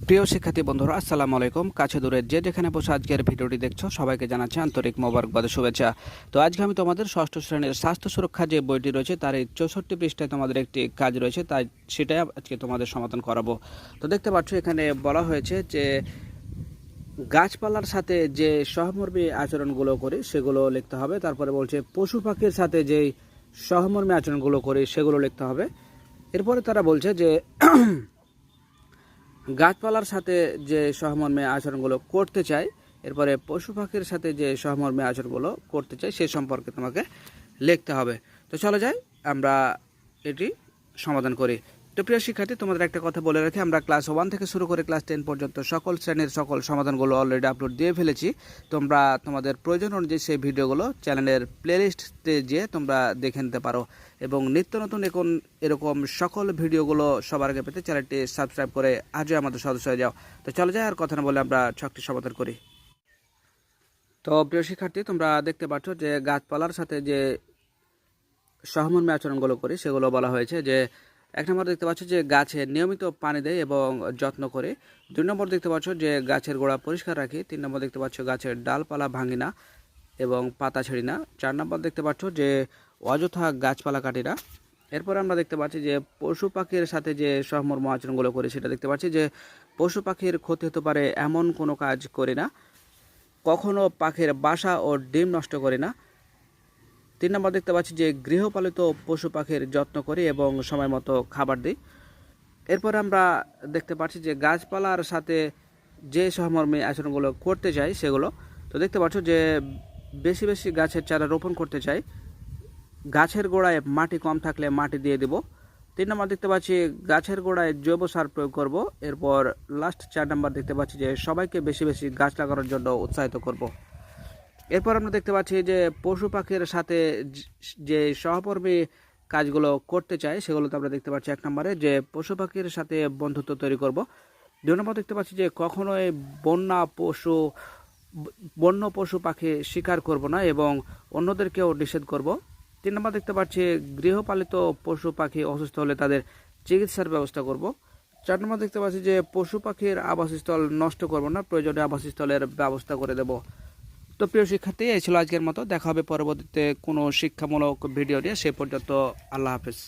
প্রিয় শিক্ষার্থী বন্ধুরা, আসসালামু আলাইকুম। কাছে দূরে যে যেখানে বসে আজকের ভিডিওটি দেখছো সবাইকে জানাচ্ছি আন্তরিক মোবারকবাদ শুভেচ্ছা। তো আজকে আমি তোমাদের ষষ্ঠ শ্রেণীর স্বাস্থ্য সুরক্ষা যে বইটি রয়েছে তার এই 64 পৃষ্ঠায় তোমাদের একটি কাজ রয়েছে, তাই সেটাই আজকে তোমাদের সমাধান করাবো। তো দেখতে পাচ্ছ এখানে বলা হয়েছে যে গাছপালার সাথে যে সহমর্মী আচরণগুলো করি সেগুলো লিখতে হবে। তারপরে বলছে পশু পাখির সাথে যেই সহমর্মী আচরণগুলো করি সেগুলো লিখতে হবে। এরপরে তারা বলছে যে গাছপালার সাথে যে সহমর্মী আচরণগুলো করতে চাই, এরপরে পশু পাখির সাথে যে সহমর্মী আচরণগুলো করতে চাই সে সম্পর্কে তোমাকে লিখতে হবে। তো চলো যাই আমরা এটি সমাধান করি। তো প্রিয় শিক্ষার্থী, তোমাদের একটা কথা বলে রাখি, আমরা ক্লাস 1 থেকে শুরু করে ক্লাস 10 পর্যন্ত সকল শ্রেণীর সকল সমাধানগুলো অলরেডি আপলোড দিয়ে ফেলেছি। তোমরা তোমাদের প্রয়োজন অনুযায়ী সেই ভিডিওগুলো চ্যানেলের প্লেলিস্টে যেয়ে তোমরা দেখে নিতে পারো এবং নিত্য নতুন এরকম সকল ভিডিওগুলো সবার আগে পেতে চ্যানেলটি সাবস্ক্রাইব করে আজই আমাদের সদস্য হয়ে যাও। তো চলো যাই, আর কথা না বলে আমরা ছকটি সমাধান করি। তো প্রিয় শিক্ষার্থী, তোমরা দেখতে পাচ্ছ যে গাছপালার সাথে যে সহমর্মী আচরণগুলো করি সেগুলো বলা হয়েছে যে 1 নম্বর দেখতে পাচ্ছ যে গাছে নিয়মিত পানি দেয় এবং যত্ন করে। 2 নম্বর দেখতে পাচ্ছ যে গাছের গোড়া পরিষ্কার রাখি। 3 নম্বর দেখতে পাচ্ছ গাছের ডালপালা ভাঙি না এবং পাতা ছেড়ি না। 4 নম্বর দেখতে পাচ্ছ যে অযথা গাছপালা কাটি না। এরপর আমরা দেখতে পাচ্ছি যে পশু পাখির সাথে যে সহমর্মী আচরণগুলো করি সেটা দেখতে পাচ্ছি যে পশু পাখির ক্ষতি হতে পারে এমন কোনো কাজ করি না, কখনো পাখির বাসা ও ডিম নষ্ট করি না। 3 নম্বর দেখতে পাচ্ছি যে গৃহপালিত পশু পাখির যত্ন করি এবং সময় মতো খাবার দিই। এরপর আমরা দেখতে পাচ্ছি যে গাছপালার সাথে যে সহমর্মী আচরণগুলো করতে চাই সেগুলো। তো দেখতে পাচ্ছ যে বেশি বেশি গাছের চারা রোপণ করতে চাই, গাছের গোড়ায় মাটি কম থাকলে মাটি দিয়ে দেব। 3 নম্বর দেখতে পাচ্ছি গাছের গোড়ায় জৈব সার প্রয়োগ করব। এরপর লাস্ট 4 নম্বর দেখতে পাচ্ছি যে সবাইকে বেশি বেশি গাছ লাগানোর জন্য উৎসাহিত করব। এরপর আমরা দেখতে পাচ্ছি যে পশু পাখির সাথে যে সহকর্মী কাজগুলো করতে চাই সেগুলোতে আমরা দেখতে পাচ্ছি 1 নম্বরে যে পশু পাখির সাথে বন্ধুত্ব তৈরি করব। 2 নম্বর দেখতে পাচ্ছি যে কখনোই বন্য পশু পাখি শিকার করব না এবং অন্যদেরকেও নিষেধ করব। 3 নম্বর দেখতে পাচ্ছি গৃহপালিত পশু পাখি অসুস্থ হলে তাদের চিকিৎসার ব্যবস্থা করব। 4 নম্বর দেখতে পাচ্ছি যে পশু পাখির আবাসস্থল নষ্ট করব না, প্রয়োজনে আবাসস্থলের ব্যবস্থা করে দেব। তো প্রিয় শিক্ষার্থী, এই ছিল আজকের মতো। দেখা হবে পরবর্তীতে কোনো শিক্ষামূলক ভিডিও নিয়ে। সে পর্যন্ত আল্লাহ হাফেজ।